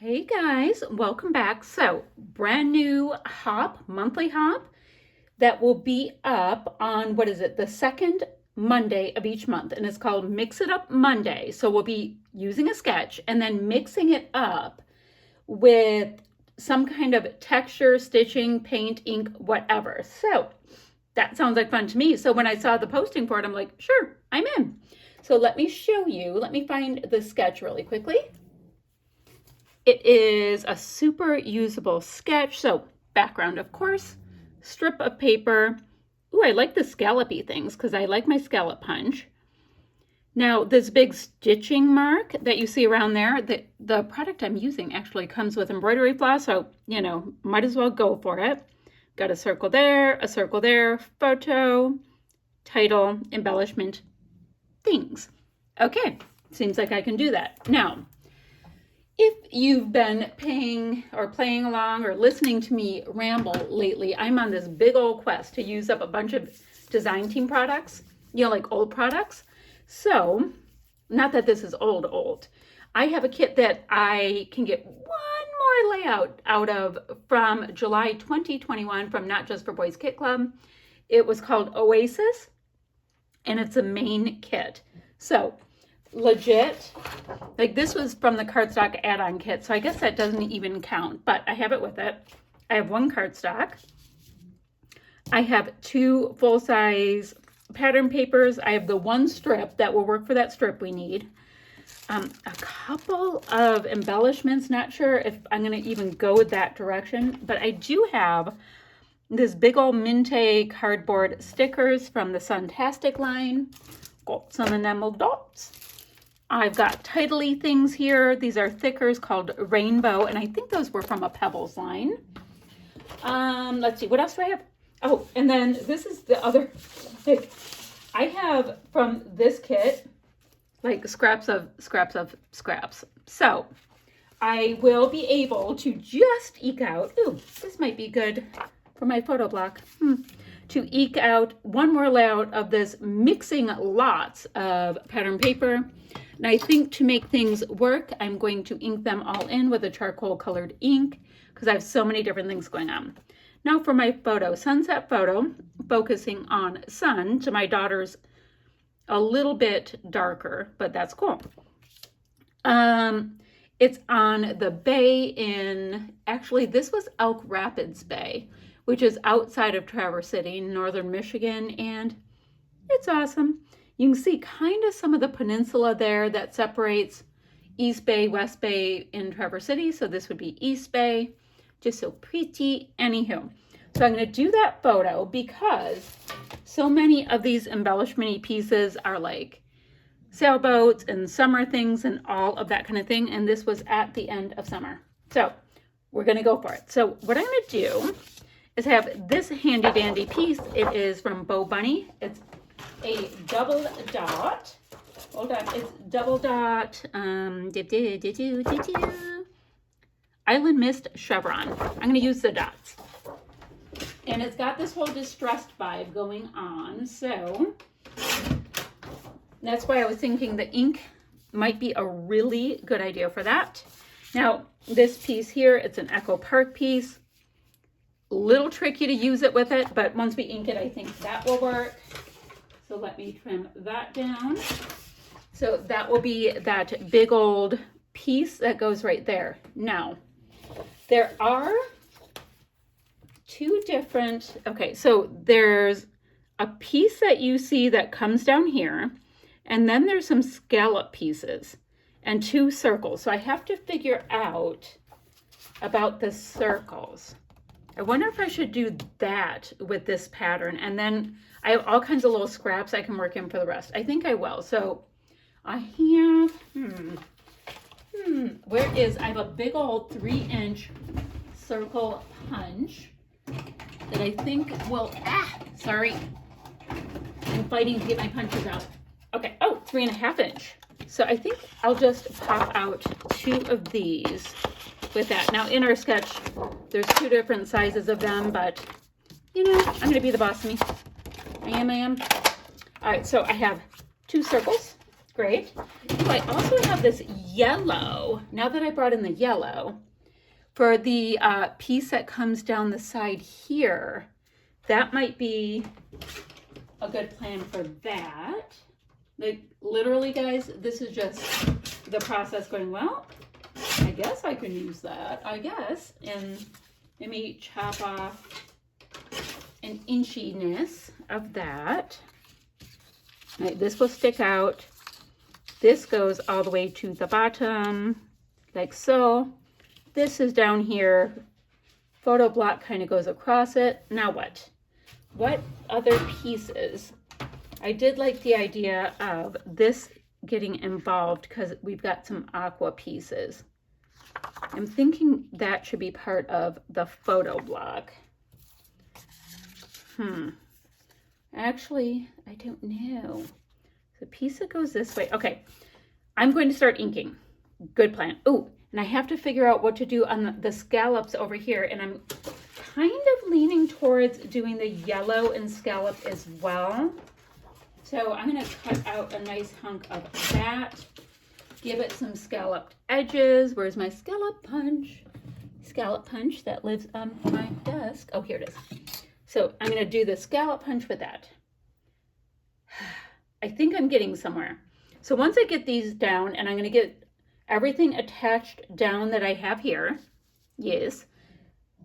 Hey guys, welcome back. So, brand new monthly hop that will be up on, the second Monday of each month. And it's called Mix It Up Monday. So we'll be using a sketch and then mixing it up with some kind of texture, stitching, paint, ink, whatever. So that sounds like fun to me. So when I saw the posting for it, I'm like, sure, I'm in. So let me show you. Let me find the sketch really quickly. It is a super usable sketch. So background, of course, strip of paper. Ooh, I like the scallopy things because I like my scallop punch. Now this big stitching mark that you see around there, the product I'm using actually comes with embroidery floss. So, might as well go for it. Got a circle there, photo, title, embellishment, things. Okay, seems like I can do that. Now, if you've been playing along or listening to me ramble lately, I'm on this big old quest to use up a bunch of design team products, like old products. So, not that this is old. I have a kit that I can get one more layout out of from July 2021 from Not Just for Boys Kit Club. It was called Oasis, and it's a main kit. So, legit, like this was from the cardstock add-on kit, so I guess that doesn't even count, but I have it with it. I have one cardstock. I have two full-size pattern papers. I have the one strip that will work for that strip we need. A couple of embellishments, not sure if I'm going to even go that direction, but I do have this big old Mintay cardboard stickers from the Suntastic line. Got some enamel dots. I've got title-y things here. These are thickers called Rainbow, and I think those were from a Pebbles line. Let's see, what else do I have? Oh, and then this is the other, I have from this kit, scraps of scraps. So I will be able to just eke out, this might be good for my photo block, to eke out one more layout of this, mixing lots of pattern paper. And I think to make things work, I'm going to ink them all in with a charcoal colored ink because I have so many different things going on. Now for my photo, sunset photo, focusing on sun. To my daughter's a little bit darker, but that's cool. It's on the bay in, actually this was Elk Rapids Bay, which is outside of Traverse City, northern Michigan, and it's awesome. You can see kind of some of the peninsula there that separates East Bay, West Bay in Traverse City. So this would be East Bay, just so pretty. Anywho, so I'm going to do that photo because so many of these embellishment pieces are like sailboats and summer things and all of that kind of thing. And this was at the end of summer. So we're going to go for it. So what I'm going to do is have this handy dandy piece. It is from Bo Bunny. It's a double dot. Hold on, it's double dot. Island Mist Chevron. I'm going to use the dots. And it's got this whole distressed vibe going on. So that's why I was thinking the ink might be a really good idea for that. Now, this piece here, it's an Echo Park piece. A little tricky to use it with it, but once we ink it, I think that will work. So let me trim that down. So that will be that big old piece that goes right there. Now, there are two different, so there's a piece that you see that comes down here, and then there's some scallop pieces and two circles. So I have to figure out about the circles. I wonder if I should do that with this pattern, and then I have all kinds of little scraps I can work in for the rest. I think I will. So I have, I have a big old 3-inch circle punch that I think will, I'm fighting to get my punches out. Okay, 3.5 inch. So I think I'll just pop out 2 of these with that. Now in our sketch, there's 2 different sizes of them, but I'm gonna be the boss of me. I am. All right, so I have 2 circles. Great. So I also have this yellow. Now that I brought in the yellow, for the piece that comes down the side here, that might be a good plan for that. Like, literally, guys, this is just the process going, well, I guess I can use that, I guess. And let me chop off an inchiness of that. All right, this will stick out. This goes all the way to the bottom, like so. This is down here. Photo block kind of goes across it. Now what? What other pieces? I did like the idea of this getting involved because we've got some aqua pieces. I'm thinking that should be part of the photo block. Actually, I don't know. The piece that goes this way. Okay, I'm going to start inking. Good plan. Oh, and I have to figure out what to do on the scallops over here. And I'm kind of leaning towards doing the yellow and scallop as well. So I'm going to cut out a nice hunk of that. Give it some scalloped edges. Where's my scallop punch? Scallop punch that lives on my desk. Oh, here it is. So I'm going to do the scallop punch with that. I think I'm getting somewhere. So once I get these down, and I'm going to get everything attached down that I have here, yes,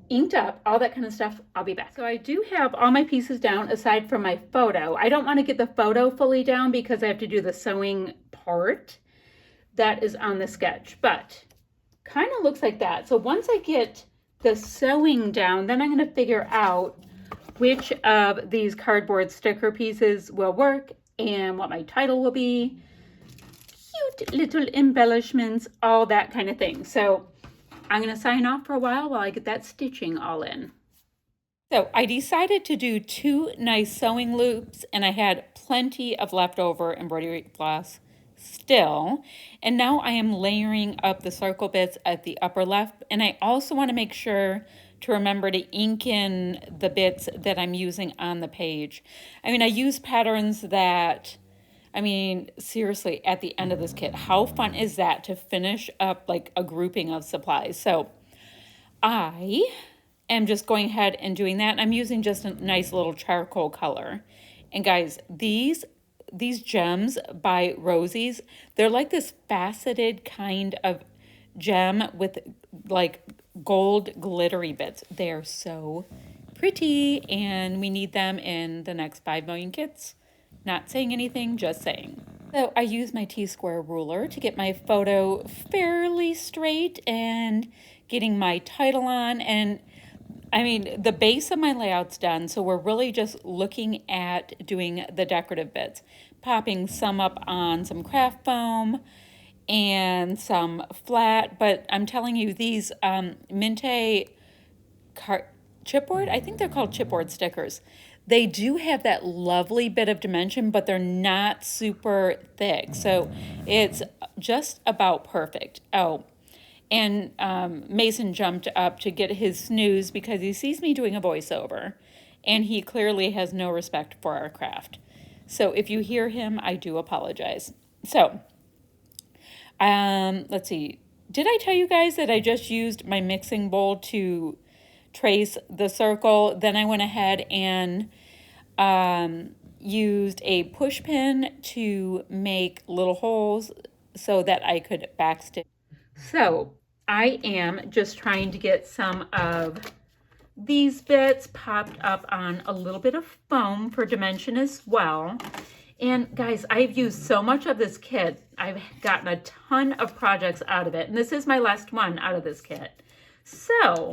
inked up, all that kind of stuff, I'll be back. So I do have all my pieces down aside from my photo. I don't want to get the photo fully down because I have to do the sewing part that is on the sketch, but kind of looks like that. So once I get the sewing down, then I'm going to figure out which of these cardboard sticker pieces will work and what my title will be. Cute little embellishments, all that kind of thing. So I'm going to sign off for a while I get that stitching all in. So I decided to do 2 nice sewing loops, and I had plenty of leftover embroidery floss still. And now I am layering up the circle bits at the upper left. And I also want to make sure to remember to ink in the bits that I'm using on the page. I mean, I use patterns that, I mean, seriously, at the end of this kit, how fun is that to finish up like a grouping of supplies? So I am just going ahead and doing that. And I'm using just a nice little charcoal color. And guys, these gems by Rosie's, they're like this faceted kind of gem with like gold glittery bits. They're so pretty, and we need them in the next 5 million kits. Not saying anything, just saying. So I use my T-square ruler to get my photo fairly straight and getting my title on. And I mean, the base of my layout's done, so we're really just looking at doing the decorative bits, popping some up on some craft foam and some flat. But I'm telling you, these Mintay chipboard, I think they're called chipboard stickers. They do have that lovely bit of dimension, but they're not super thick. So it's just about perfect. Oh, and Mason jumped up to get his snooze because he sees me doing a voiceover, and he clearly has no respect for our craft. So if you hear him, I do apologize. So let's see. Did I tell you guys that I just used my mixing bowl to trace the circle? Then I went ahead and used a push pin to make little holes so that I could backstitch. So I am just trying to get some of these bits popped up on a little bit of foam for dimension as well. And guys, I've used so much of this kit. I've gotten a ton of projects out of it. And this is my last one out of this kit. So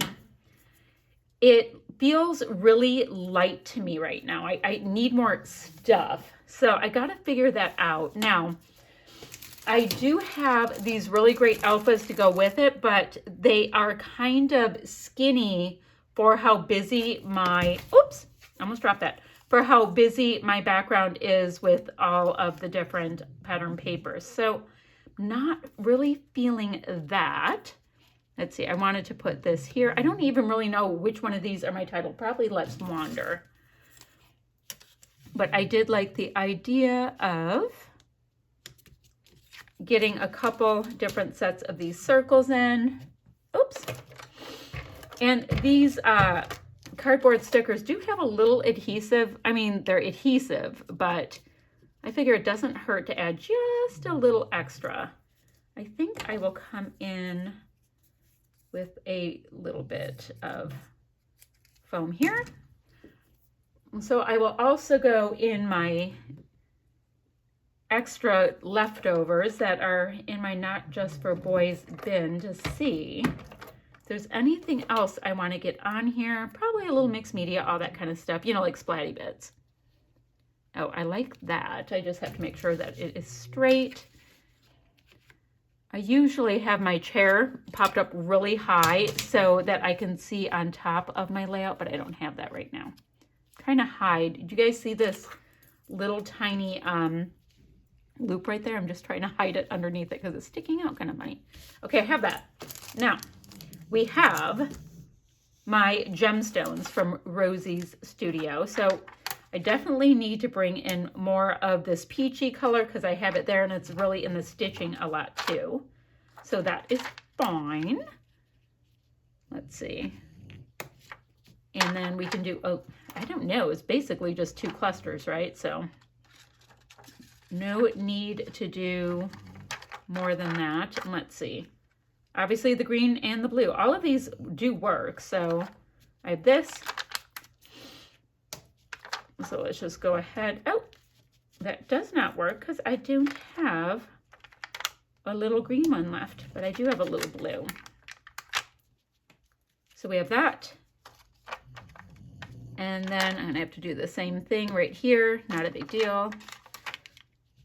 it feels really light to me right now. I need more stuff. So I got to figure that out. Now, I do have these really great alphas to go with it, but they are kind of skinny for how busy my, oops, almost dropped that, for how busy my background is with all of the different pattern papers. So not really feeling that. Let's see, I wanted to put this here. I don't even really know which one of these are my title. Probably Let's Wander. But I did like the idea of getting a couple different sets of these circles in. Oops. And these cardboard stickers do have a little adhesive. I mean, they're adhesive, but I figure it doesn't hurt to add just a little extra. I think I will come in with a little bit of foam here. So I will also go in my extra leftovers that are in my Not Just for Boys bin to see if there's anything else I want to get on here. Probably a little mixed media, all that kind of stuff, you know, like splatty bits. Oh, I like that. I just have to make sure that it is straight. I usually have my chair popped up really high so that I can see on top of my layout, but I don't have that right now. I'm trying to hide. Did you guys see this little tiny loop right there? I'm just trying to hide it underneath it because it's sticking out kind of funny. Okay, I have that. Now, we have my gemstones from Rosie's Studio. So I definitely need to bring in more of this peachy color because I have it there and it's really in the stitching a lot too. So that is fine. Let's see. And then we can do, oh, I don't know, it's basically just 2 clusters, right? So no need to do more than that. And let's see. Obviously the green and the blue, all of these do work. So I have this. So let's just go ahead. Oh, that does not work because I don't have a little green one left, but I do have a little blue. So we have that. And then I'm gonna have to do the same thing right here. Not a big deal.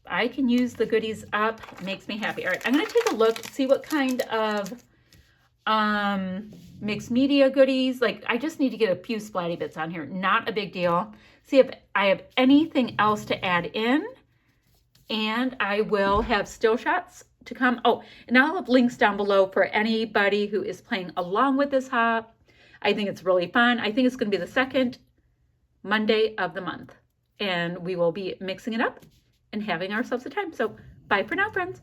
I can use the goodies up. It makes me happy. All right, I'm gonna take a look, see what kind of mixed media goodies. Like I just need to get a few splatty bits on here. Not a big deal. See if I have anything else to add in, and I will have still shots to come. Oh, and I'll have links down below for anybody who is playing along with this hop. I think it's really fun. I think it's going to be the second Monday of the month, and we will be mixing it up and having ourselves a time. So bye for now, friends.